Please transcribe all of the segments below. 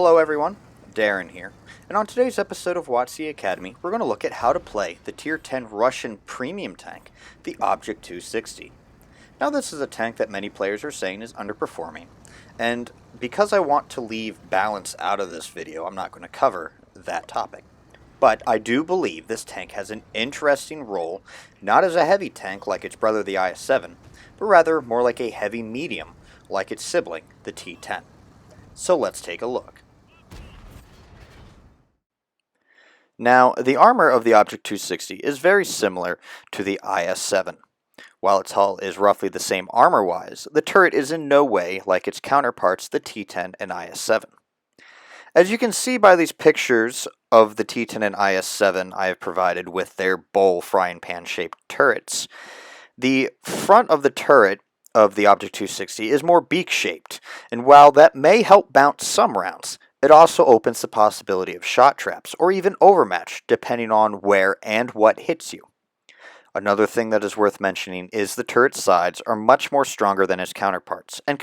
Hello everyone, Darren here, and on today's episode of Watch the Academy, we're going to look at how to play the Tier 10 Russian premium tank, the Object 260. Now this is a tank that many players are saying is underperforming, and because I want to leave balance out of this video, I'm not going to cover that topic. But I do believe this tank has an interesting role, not as a heavy tank like its brother the IS-7, but rather more like a heavy medium like its sibling, the T10. So let's take a look. Now, the armor of the Object 260 is very similar to the IS-7. While its hull is roughly the same armor-wise, the turret is in no way like its counterparts the T10 and IS-7. As you can see by these pictures of the T10 and IS-7 I have provided with their bowl frying pan shaped turrets, the front of the turret of the Object 260 is more beak shaped, and while that may help bounce some rounds, it also opens the possibility of shot traps or even overmatch depending on where and what hits you. Another thing that is worth mentioning is the turret's sides are much more stronger than its counterparts and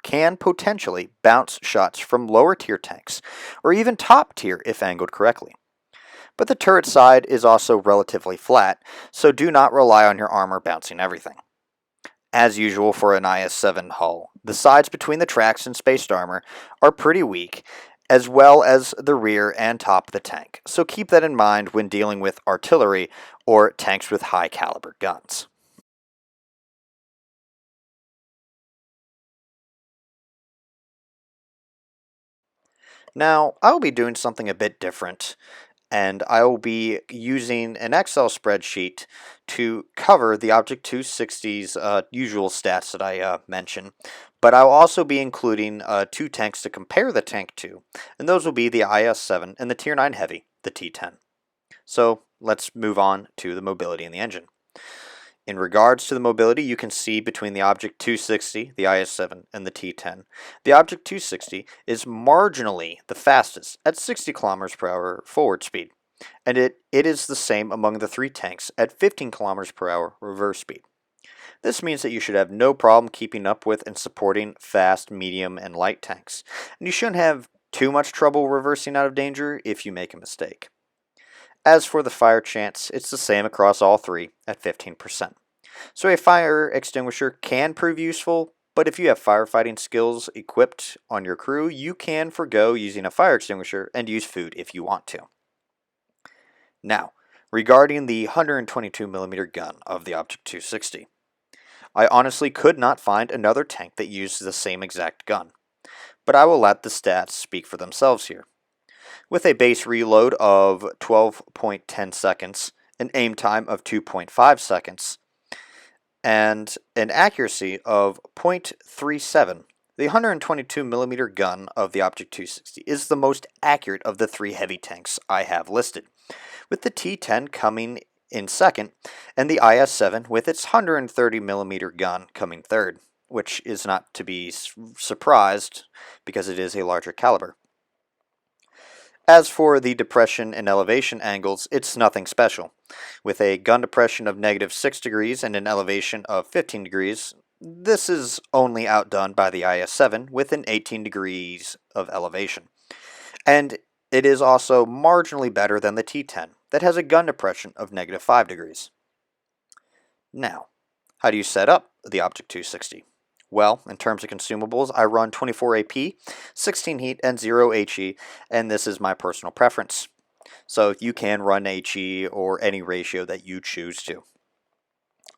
can potentially bounce shots from lower tier tanks or even top tier if angled correctly. But the turret side is also relatively flat, so do not rely on your armor bouncing everything. As usual for an IS-7 hull, the sides between the tracks and spaced armor are pretty weak, as well as the rear and top of the tank, so keep that in mind when dealing with artillery or tanks with high caliber guns. Now, I will be doing something a bit different, and I will be using an Excel spreadsheet to cover the Object 260's usual stats that I mentioned, but I'll also be including two tanks to compare the tank to, and those will be the IS-7 and the Tier 9 Heavy, the T10. So let's move on to the mobility in the engine. In regards to the mobility, you can see between the Object 260, the IS-7, and the T10, the Object 260 is marginally the fastest at 60 km per hour forward speed, and it is the same among the three tanks at 15 km per hour reverse speed. This means that you should have no problem keeping up with and supporting fast, medium, and light tanks, and you shouldn't have too much trouble reversing out of danger if you make a mistake. As for the fire chance, it's the same across all three at 15%. So a fire extinguisher can prove useful, but if you have firefighting skills equipped on your crew, you can forgo using a fire extinguisher and use food if you want to. Now, regarding the 122mm gun of the Object 260, I honestly could not find another tank that used the same exact gun, but I will let the stats speak for themselves here. With a base reload of 12.10 seconds, an aim time of 2.5 seconds, and an accuracy of 0.37, the 122mm gun of the Object 260 is the most accurate of the three heavy tanks I have listed, with the T10 coming in second, and the IS-7 with its 130mm gun coming third, which is not to be surprised because it is a larger caliber. As for the depression and elevation angles, it's nothing special. With a gun depression of -6 degrees and an elevation of 15 degrees, this is only outdone by the IS-7 with an 18 degrees of elevation. And it is also marginally better than the T10, that has a gun depression of -5 degrees. Now, how do you set up the Object 260? Well, in terms of consumables, I run 24 AP, 16 heat, and 0 HE, and this is my personal preference. So you can run HE or any ratio that you choose to.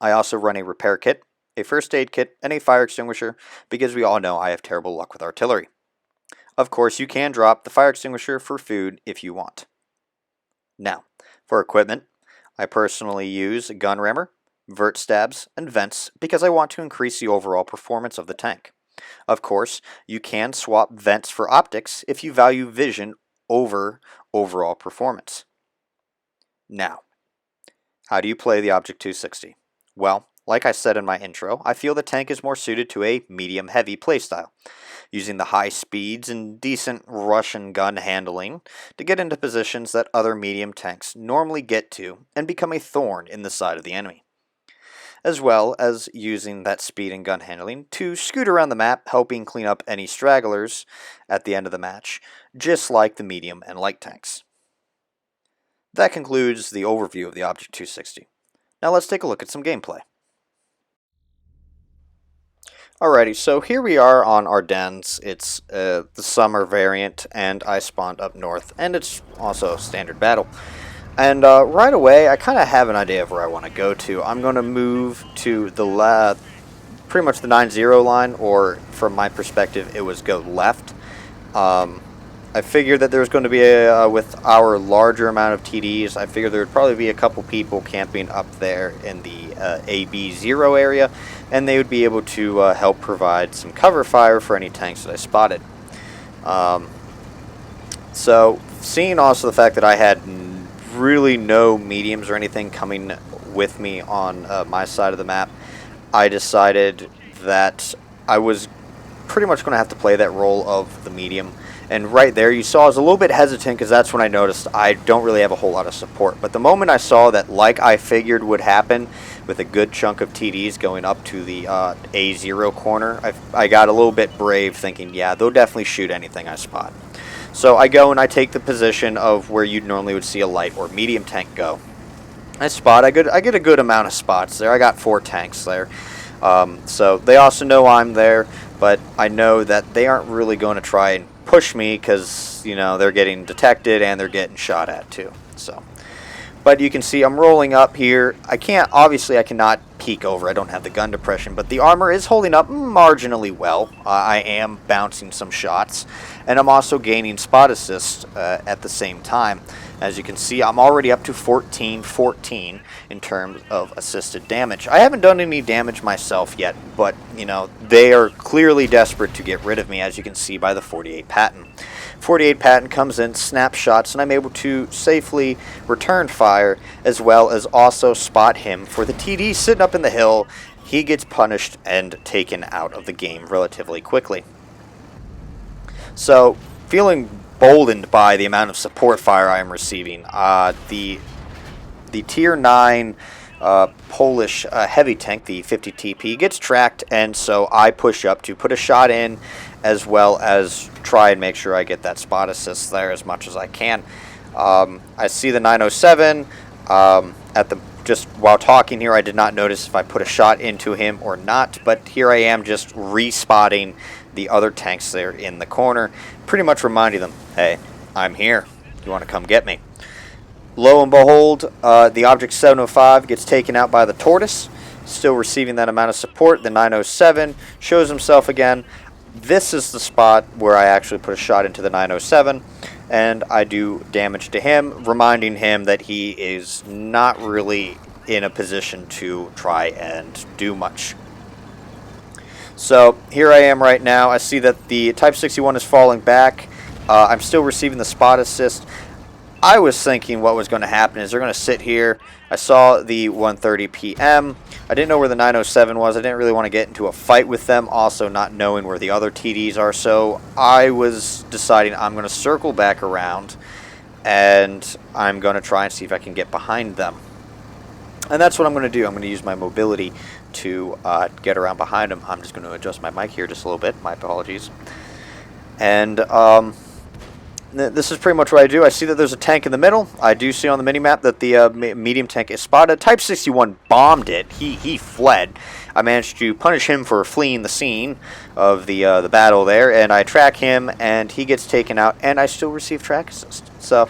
I also run a repair kit, a first aid kit, and a fire extinguisher because we all know I have terrible luck with artillery. Of course, you can drop the fire extinguisher for food if you want. Now, for equipment, I personally use a gun rammer, vert stabs, and vents because I want to increase the overall performance of the tank. Of course, you can swap vents for optics if you value vision over overall performance. Now, how do you play the Object 260? Well, like I said in my intro, I feel the tank is more suited to a medium-heavy playstyle, using the high speeds and decent Russian gun handling to get into positions that other medium tanks normally get to and become a thorn in the side of the enemy. as well as using that speed and gun handling to scoot around the map, helping clean up any stragglers at the end of the match, just like the medium and light tanks. That concludes the overview of the Object 260. Now let's take a look at some gameplay. Alrighty, so here we are on Ardennes. It's the summer variant, and I spawned up north, and it's also standard battle. And right away, I kind of have an idea of where I want to go to. I'm going to move to the pretty much the 9-0 line, or from my perspective, it was go left. I figured that there was going to be with our larger amount of TDs, I figured there would probably be a couple people camping up there in the AB0 area, and they would be able to help provide some cover fire for any tanks that I spotted. So, seeing also the fact that I had really no mediums or anything coming with me on my side of the map, I decided that I was pretty much going to have to play that role of the medium. And right there, you saw I was a little bit hesitant because that's when I noticed I don't really have a whole lot of support. But the moment I saw that, like I figured would happen, with a good chunk of TDs going up to the A0 corner, I got a little bit brave, thinking, yeah, they'll definitely shoot anything I spot. So I go and I take the position of where you normally would see a light or medium tank go. I get a good amount of spots there. I got 4 tanks there. So they also know I'm there, but I know that they aren't really going to try and push me because, you know, they're getting detected and they're getting shot at too. So, but you can see I'm rolling up here. Obviously I cannot peek over. I don't have the gun depression, but the armor is holding up marginally well. I am bouncing some shots, and I'm also gaining spot assist at the same time. As you can see, I'm already up to 14-14 in terms of assisted damage. I haven't done any damage myself yet, but, you know, they are clearly desperate to get rid of me, as you can see by the 48 patent. 48 patent comes in, snapshots, and I'm able to safely return fire, as well as also spot him for the TD sitting up in the hill. He gets punished and taken out of the game relatively quickly. So, feeling boldened by the amount of support fire I am receiving, the tier 9 Polish heavy tank, the 50 TP, gets tracked, and so I push up to put a shot in, as well as try and make sure I get that spot assist there as much as I can. I see the 907 just while talking here. I did not notice if I put a shot into him or not, but here I am just respotting the other tanks there in the corner, pretty much reminding them, hey, I'm here. You want to come get me? Lo and behold, the Object 705 gets taken out by the Tortoise, still receiving that amount of support. The 907 shows himself again. This is the spot where I actually put a shot into the 907, and I do damage to him, reminding him that he is not really in a position to try and do much. So here I am right now. I see that the Type 61 is falling back. I'm still receiving the spot assist. I was thinking what was going to happen is they're going to sit here. I saw the 1:30 p.m. I didn't know where the 907 was. I didn't really want to get into a fight with them, also not knowing where the other TDs are. So I was deciding I'm going to circle back around, and I'm going to try and see if I can get behind them. And that's what I'm going to do. I'm going to use my mobility to get around behind them. I'm just going to adjust my mic here just a little bit. My apologies. And this is pretty much what I do. I see that there's a tank in the middle. I do see on the minimap that the medium tank is spotted. Type 61 bombed it. He fled. I managed to punish him for fleeing the scene of the battle there, and I track him, and he gets taken out, and I still receive track assist. So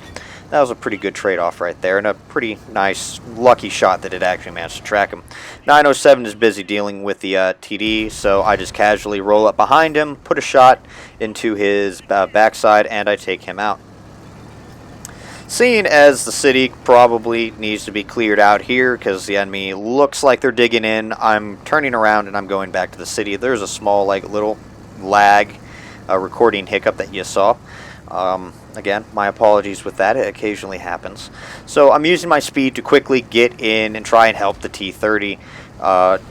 that was a pretty good trade-off right there, and a pretty nice, lucky shot that it actually managed to track him. 907 is busy dealing with the TD, so I just casually roll up behind him, put a shot into his backside, and I take him out. Seeing as the city probably needs to be cleared out here because the enemy looks like they're digging in, I'm turning around and I'm going back to the city. There's a small, little lag recording hiccup that you saw. Again, my apologies with that. It occasionally happens. So I'm using my speed to quickly get in and try and help the T30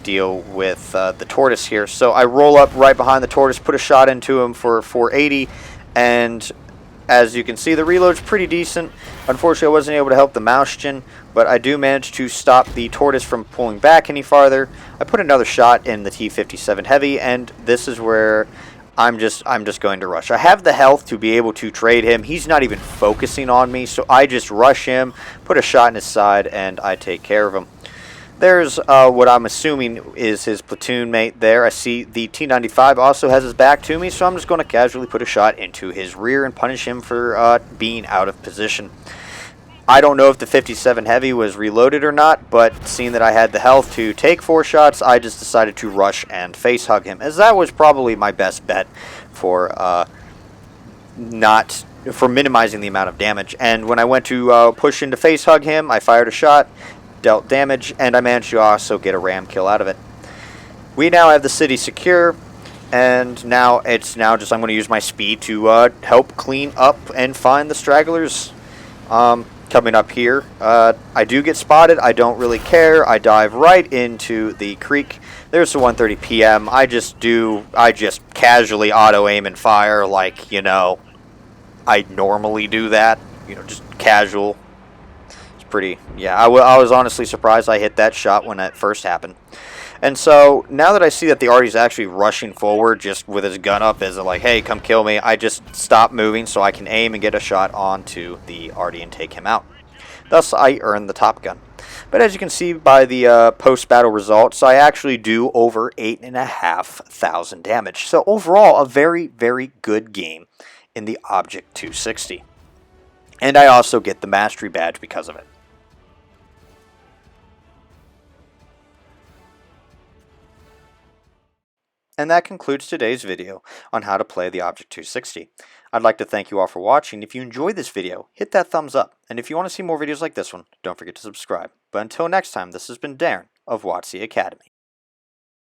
deal with the Tortoise here. So I roll up right behind the Tortoise, put a shot into him for 480, and as you can see, the reload's pretty decent. Unfortunately, I wasn't able to help the Maustian, but I do manage to stop the Tortoise from pulling back any farther. I put another shot in the T-57 Heavy, and this is where I'm just going to rush. I have the health to be able to trade him. He's not even focusing on me, so I just rush him, put a shot in his side, and I take care of him. There's what I'm assuming is his platoon mate there. I see the T-95 also has his back to me, so I'm just going to casually put a shot into his rear and punish him for being out of position. I don't know if the 57 Heavy was reloaded or not, but seeing that I had the health to take 4 shots, I just decided to rush and face hug him, as that was probably my best bet for minimizing the amount of damage. And when I went to push in to face hug him, I fired a shot, dealt damage, and I managed to also get a ram kill out of it. We now have the city secure, and now I'm going to use my speed to help clean up and find the stragglers. Coming up here, I do get spotted. I don't really care. I dive right into the creek. There's the 1:30 p.m. I just casually auto aim and fire, like, you know, I normally do that, you know, just casual. I was honestly surprised I hit that shot when that first happened. And so, now that I see that the Artie's actually rushing forward just with his gun up as like, hey, come kill me, I just stop moving so I can aim and get a shot onto the Artie and take him out. Thus, I earn the Top Gun. But as you can see by the post-battle results, I actually do over 8,500 damage. So overall, a very, very good game in the Object 260. And I also get the Mastery Badge because of it. And that concludes today's video on how to play the Object 260. I'd like to thank you all for watching. If you enjoyed this video, hit that thumbs up. And if you want to see more videos like this one, don't forget to subscribe. But until next time, this has been Darren of WotC Academy.